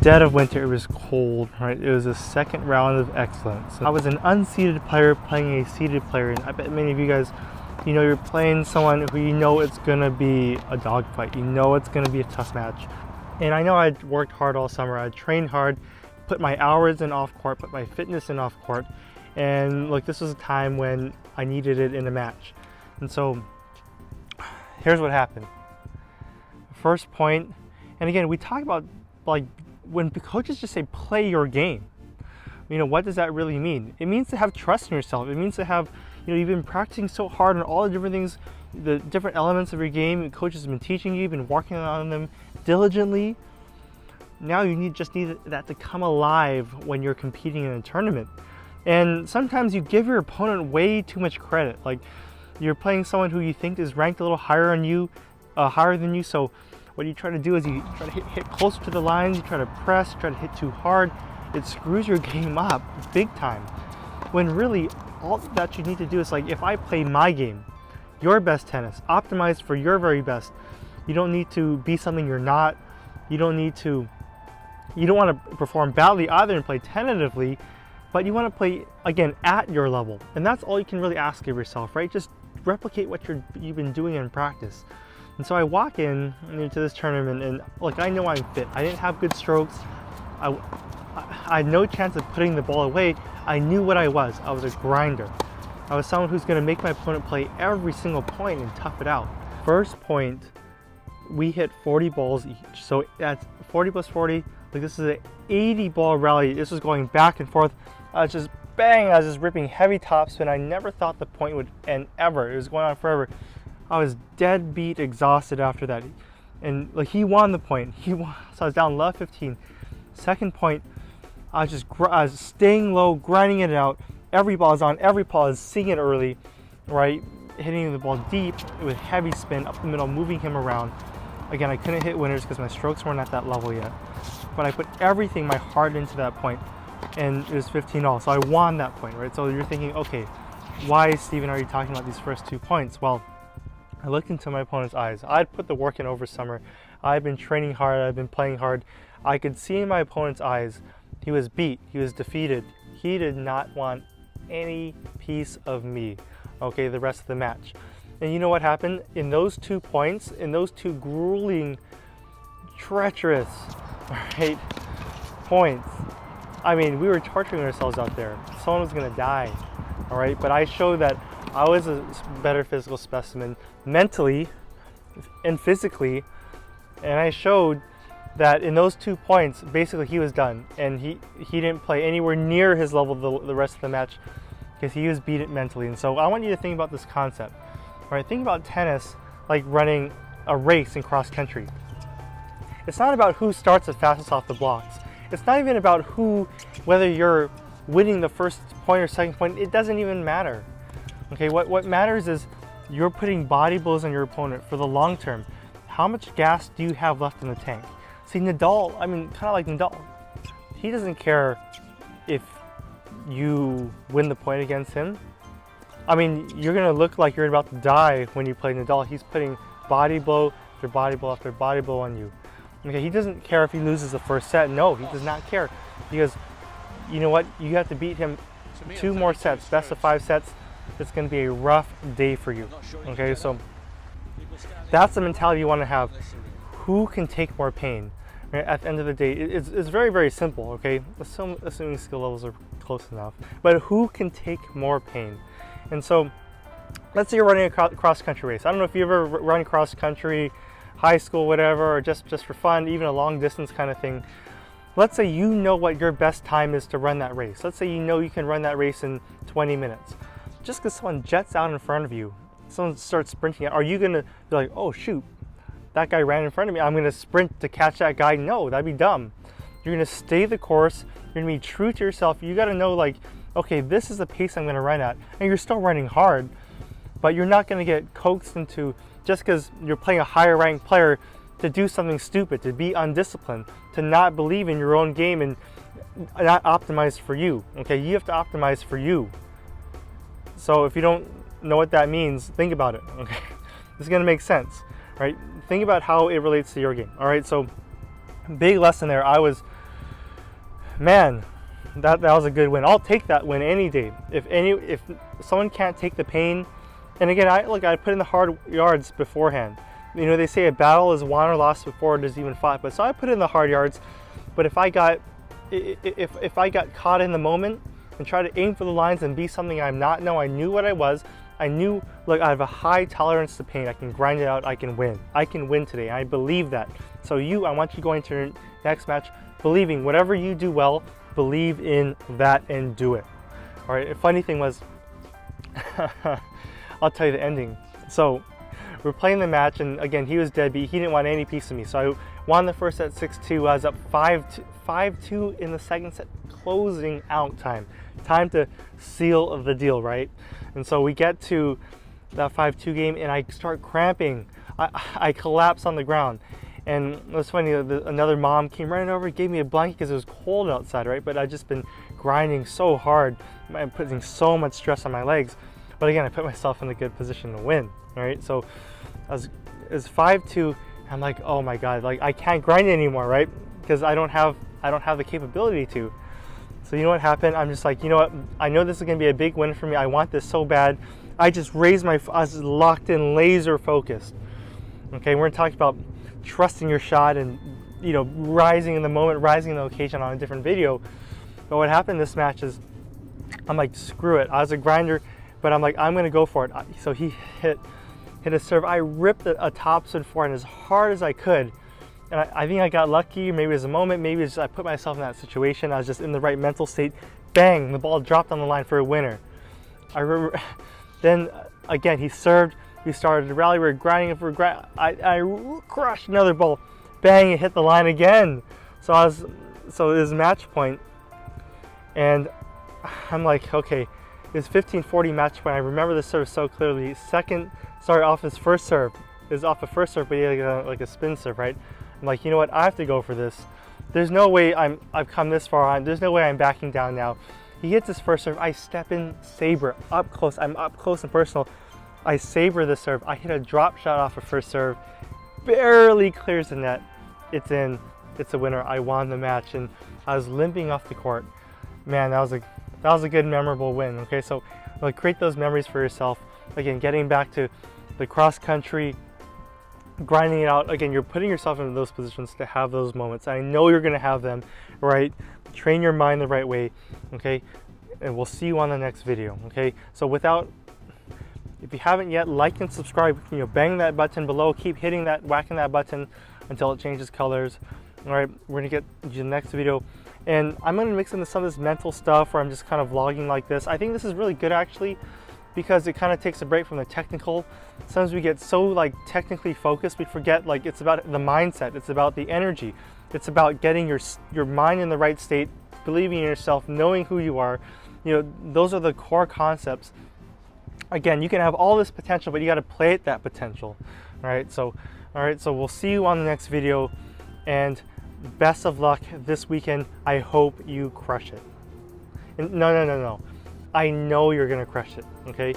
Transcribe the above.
dead of winter, it was cold, right? It was a second round of excellence. I was an unseeded player playing a seeded player, and I bet many of you guys, you know, you're playing someone who you know it's gonna be a dogfight. You know it's gonna be a tough match. And I know I'd worked hard all summer. I'd trained hard, put my hours in off court, put my fitness in off court. And look, this was a time when I needed it in a match. And so here's what happened. First point, and again, we talk about like when coaches just say play your game. You know, what does that really mean? It means to have trust in yourself. It means to have, you know, you've been practicing so hard on all the different things, the different elements of your game. Coaches have been teaching you, you've been working on them diligently. Now you just need that to come alive when you're competing in a tournament. And sometimes you give your opponent way too much credit. Like you're playing someone who you think is ranked a little higher than you. So what you try to do is you try to hit closer to the lines. You try to press, try to hit too hard. It screws your game up big time. When really all that you need to do is like, if I play my game, your best tennis, optimized for your very best. You don't need to be something you're not. You don't want to perform badly either and play tentatively, but you want to play, again, at your level. And that's all you can really ask of yourself, right? Just replicate what you've been doing in practice. And so I walk into this tournament and look, I know I'm fit. I didn't have good strokes. I had no chance of putting the ball away. I knew what I was. I was a grinder. I was someone who's going to make my opponent play every single point and tough it out. First point, we hit 40 balls each. So that's 40 plus 40. Like this is an 80 ball rally. This was going back and forth. I was just bang, I was just ripping heavy topspin. I never thought the point would end ever. It was going on forever. I was dead beat, exhausted after that. And like he won the point. He won. So I was down love 15. Second point, I was staying low, grinding it out. Every ball is on, every ball is seeing it early, right? Hitting the ball deep with heavy spin up the middle, moving him around. Again, I couldn't hit winners because my strokes weren't at that level yet. But I put everything, my heart into that point, and it was 15-all. So I won that point, right? So you're thinking, okay, why, Steven, are you talking about these first 2 points? Well, I looked into my opponent's eyes. I'd put the work in over summer. I've been training hard. I've been playing hard. I could see in my opponent's eyes, he was beat. He was defeated. He did not want any piece of me, okay, the rest of the match. And you know what happened? In those 2 points, in those 2 grueling, treacherous, right, points, I mean, we were torturing ourselves out there. Someone was gonna die, all right? But I showed that I was a better physical specimen mentally and physically, and I showed that in those 2 points, basically he was done, and he didn't play anywhere near his level the rest of the match because he was beat mentally. And so I want you to think about this concept, right? Think about tennis like running a race in cross country. It's not about who starts the fastest off the blocks. It's not even about whether you're winning the first point or second point. It doesn't even matter. Okay, what matters is you're putting body blows on your opponent for the long term. How much gas do you have left in the tank? See, Nadal, I mean, kind of like Nadal, he doesn't care if you win the point against him. I mean, you're going to look like you're about to die when you play Nadal. He's putting body blow after body blow after body blow on you. Okay, he doesn't care if he loses the first set. No, he does not care, because you know what? You have to beat him 2 more sets, best of 5 sets. It's going to be a rough day for you. Okay, so that's the mentality you want to have. Who can take more pain? Right? At the end of the day, it's very, very simple, okay? Assuming skill levels are close enough. But who can take more pain? And so, let's say you're running a cross-country race. I don't know if you ever run cross-country, high school, whatever, or just for fun, even a long-distance kind of thing. Let's say you know what your best time is to run that race. Let's say you know you can run that race in 20 minutes. Just because someone jets out in front of you, someone starts sprinting, are you going to be like, oh, shoot, that guy ran in front of me, I'm going to sprint to catch that guy? No, that'd be dumb. You're going to stay the course. You're going to be true to yourself. You got to know, like, okay, this is the pace I'm going to run at. And you're still running hard, but you're not going to get coaxed into, just because you're playing a higher ranked player, to do something stupid, to be undisciplined, to not believe in your own game and not optimize for you. Okay, you have to optimize for you. So if you don't know what that means, think about it. Okay, this is going to make sense, right? Think about how it relates to your game. All right, so big lesson there. I was man, that was a good win. I'll take that win any day. If someone can't take the pain, and again, I put in the hard yards beforehand. You know, they say a battle is won or lost before it is even fought. But so I put in the hard yards. But if I got caught in the moment and try to aim for the lines and be something I'm not, no, I knew what I was. I knew, look, I have a high tolerance to pain. I can grind it out. I can win. I can win today. I believe that. So I want you going to your next match believing whatever you do well, believe in that and do it. All right. The funny thing was, I'll tell you the ending. So we're playing the match, and again, he was deadbeat. He didn't want any piece of me. So I won the first set 6-2. I was up 5-2 in the second set, closing out time. Time to seal the deal, right? And so we get to that 5-2 game, and I start cramping. I collapse on the ground. And it was funny, another mom came running over, gave me a blanket because it was cold outside, right? But I'd just been grinding so hard, and putting so much stress on my legs. But again, I put myself in a good position to win, right? So it was 5-2. I'm like, oh my God, like I can't grind anymore, right? Because I don't have the capability to. So you know what happened? I'm just like, you know what? I know this is gonna be a big win for me. I want this so bad. I just raised I was locked in, laser focused. Okay, we're gonna talk about trusting your shot and, you know, rising in the moment, rising in the occasion on a different video. But what happened this match is, I'm like, screw it. I was a grinder, but I'm like, I'm gonna go for it. So he hit a serve. I ripped a topspin forehand as hard as I could. And I think I got lucky. Maybe it was a moment. Maybe it's just I put myself in that situation. I was just in the right mental state. Bang! The ball dropped on the line for a winner. I remember. Then again, he served. We started to rally. We were grinding for I crushed another ball. Bang! It hit the line again. So it was match point. And I'm like, okay, it was 15-40 match point. I remember the serve so clearly. Started off his first serve. It was off a first serve, but he had like a spin serve, right? I'm like, you know what? I have to go for this. There's no way I've come this far on. There's no way I'm backing down now. He hits his first serve. I step in, saber, up close. I'm up close and personal. I saber the serve. I hit a drop shot off a first serve. Barely clears the net. It's in. It's a winner. I won the match, and I was limping off the court. Man, that was a good, memorable win. Okay, so like, create those memories for yourself. Again, getting back to the cross country, grinding it out. Again, you're putting yourself into those positions to have those moments. I know you're going to have them, right? Train your mind the right way, okay? And we'll see you on the next video, okay? So if you haven't yet, like and subscribe. You know, bang that button below. Keep hitting that, whacking that button until it changes colors. All right, we're gonna get to the next video, and I'm gonna mix in some of this mental stuff where I'm just kind of vlogging like this. I think this is really good actually, because it kind of takes a break from the technical. Sometimes we get so like technically focused, we forget like it's about the mindset, it's about the energy, it's about getting your mind in the right state, believing in yourself, knowing who you are. You know, those are the core concepts. Again, you can have all this potential, but you got to play at that potential. All right, so we'll see you on the next video, and best of luck this weekend. I hope you crush it. And no. I know you're gonna crush it, okay?